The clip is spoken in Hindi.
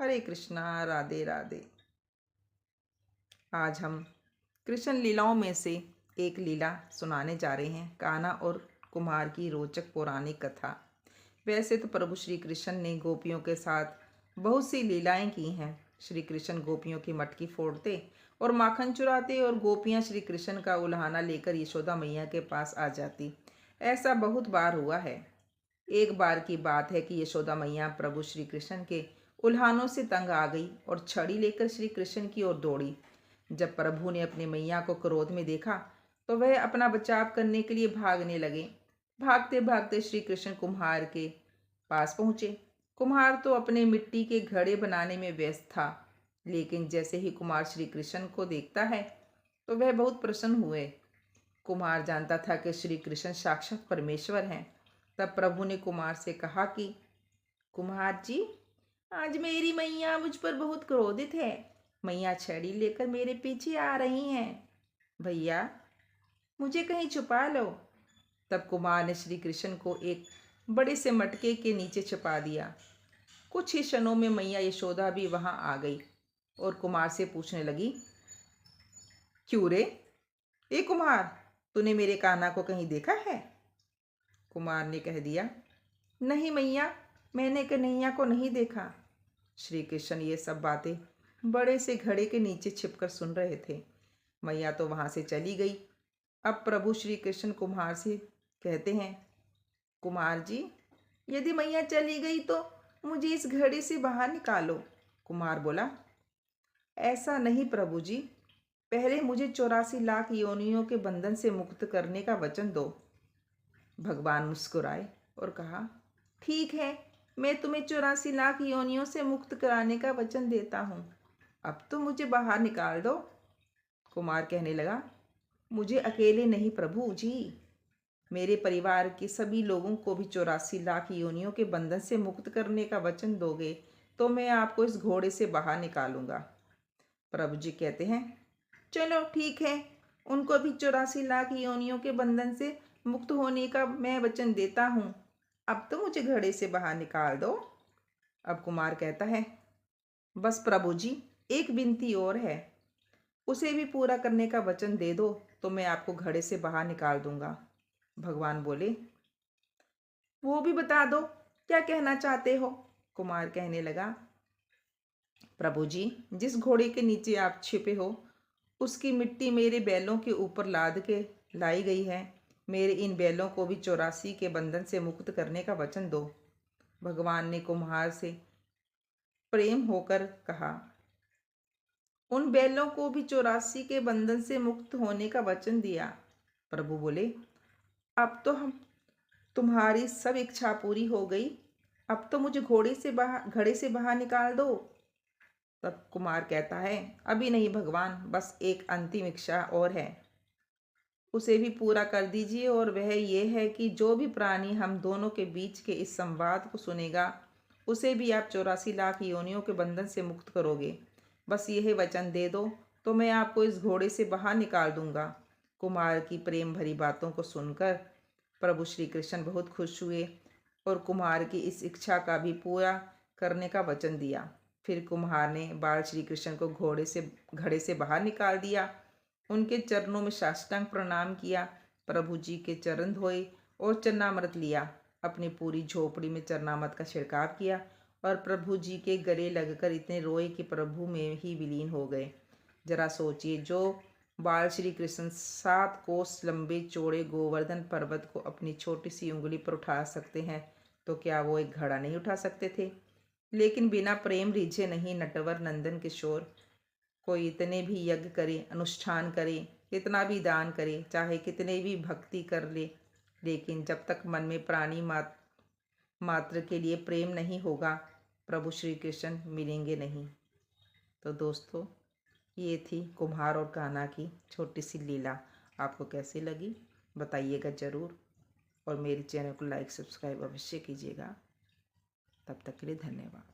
हरे कृष्णा, राधे राधे। आज हम कृष्ण लीलाओं में से एक लीला सुनाने जा रहे हैं, कान्हा और कुम्हार की रोचक पौराणिक कथा। वैसे तो प्रभु श्री कृष्ण ने गोपियों के साथ बहुत सी लीलाएं की हैं। श्री कृष्ण गोपियों की मटकी फोड़ते और माखन चुराते और गोपियां श्री कृष्ण का उल्हाना लेकर यशोदा मैया के पास आ जाती। ऐसा बहुत बार हुआ है। एक बार की बात है कि यशोदा मैया प्रभु श्री कृष्ण के उल्हानों से तंग आ गई और छड़ी लेकर श्री कृष्ण की ओर दौड़ी। जब प्रभु ने अपनी मैया को क्रोध में देखा तो वह अपना बचाव करने के लिए भागने लगे। भागते भागते श्री कृष्ण कुम्हार के पास पहुंचे। कुम्हार तो अपने मिट्टी के घड़े बनाने में व्यस्त था, लेकिन जैसे ही कुम्हार श्री कृष्ण को देखता है तो वह बहुत प्रसन्न हुए। कुम्हार जानता था कि श्री कृष्ण साक्षात परमेश्वर हैं। तब प्रभु ने कुम्हार से कहा कि कुम्हार जी, आज मेरी मैया मुझ पर बहुत क्रोधित है। मैया छड़ी लेकर मेरे पीछे आ रही हैं। भैया, मुझे कहीं छुपा लो। तब कुमार ने श्री कृष्ण को एक बड़े से मटके के नीचे छुपा दिया। कुछ ही क्षणों में मैया यशोदा भी वहां आ गई और कुमार से पूछने लगी, क्यों रे? ए कुमार, तूने मेरे कान्हा को कहीं देखा है? कुमार ने कह दिया, नहीं मैया, मैंने कन्हैया को नहीं देखा। श्री कृष्ण ये सब बातें बड़े से घड़े के नीचे छिपकर सुन रहे थे। मैया तो वहां से चली गई। अब प्रभु श्री कृष्ण कुम्हार से कहते हैं, कुमार जी, यदि मैया चली गई तो मुझे इस घड़े से बाहर निकालो। कुमार बोला, ऐसा नहीं प्रभु जी, पहले मुझे 84 लाख योनियों के बंधन से मुक्त करने का वचन दो। भगवान मुस्कुराए और कहा, ठीक है, मैं तुम्हें 84 लाख योनियों से मुक्त कराने का वचन देता हूँ। अब तो मुझे बाहर निकाल दो। कुमार कहने लगा, मुझे अकेले नहीं प्रभु जी, मेरे परिवार के सभी लोगों को भी 84 लाख योनियों के बंधन से मुक्त करने का वचन दोगे तो मैं आपको इस घोड़े से बाहर निकालूंगा। प्रभु जी कहते हैं, चलो ठीक है, उनको भी 84 लाख योनियों के बंधन से मुक्त होने का मैं वचन देता हूँ। अब तो मुझे घड़े से बाहर निकाल दो। अब कुमार कहता है, बस प्रभु जी, एक विनती और है, उसे भी पूरा करने का वचन दे दो तो मैं आपको घड़े से बाहर निकाल दूंगा। भगवान बोले, वो भी बता दो, क्या कहना चाहते हो? कुमार कहने लगा, प्रभु जी, जिस घोड़े के नीचे आप छिपे हो उसकी मिट्टी मेरे बैलों के ऊपर लाद के लाई गई है। मेरे इन बैलों को भी 84 के बंधन से मुक्त करने का वचन दो। भगवान ने कुम्हार से प्रेम होकर कहा, उन बैलों को भी 84 के बंधन से मुक्त होने का वचन दिया। प्रभु बोले, अब तो हम तुम्हारी सब इच्छा पूरी हो गई। अब तो मुझे घड़े से बाहर निकाल दो। तब कुमार कहता है, अभी नहीं भगवान, बस एक अंतिम इच्छा और है, उसे भी पूरा कर दीजिए। और वह ये है कि जो भी प्राणी हम दोनों के बीच के इस संवाद को सुनेगा उसे भी आप 84 लाख योनियों के बंधन से मुक्त करोगे। बस यह वचन दे दो तो मैं आपको इस घोड़े से बाहर निकाल दूंगा। कुमार की प्रेम भरी बातों को सुनकर प्रभु श्री कृष्ण बहुत खुश हुए और कुम्हार की इस इच्छा का भी पूरा करने का वचन दिया। फिर कुम्हार ने बाल श्री कृष्ण को घड़े से बाहर निकाल दिया। उनके चरणों में साष्टांग प्रणाम किया, प्रभु जी के चरण धोए और चरणामृत लिया। अपनी पूरी झोपड़ी में चरणामृत का छिड़काव किया और प्रभु जी के गले लगकर इतने रोए कि प्रभु में ही विलीन हो गए। जरा सोचिए, जो बाल श्री कृष्ण 7 कोस लंबे चौड़े गोवर्धन पर्वत को अपनी छोटी सी उंगली पर उठा सकते हैं तो क्या वो एक घड़ा नहीं उठा सकते थे? लेकिन बिना प्रेम रिझे नहीं नटवर नंदन किशोर, कोई इतने भी यज्ञ करे, अनुष्ठान करे, कितना भी दान करे, चाहे कितने भी भक्ति कर ले, लेकिन जब तक मन में प्राणी मात्र के लिए प्रेम नहीं होगा, प्रभु श्री कृष्ण मिलेंगे नहीं। तो दोस्तों, ये थी कुम्हार और कान्हा की छोटी सी लीला। आपको कैसी लगी बताइएगा ज़रूर, और मेरे चैनल को लाइक सब्सक्राइब अवश्य कीजिएगा। तब तक के लिए धन्यवाद।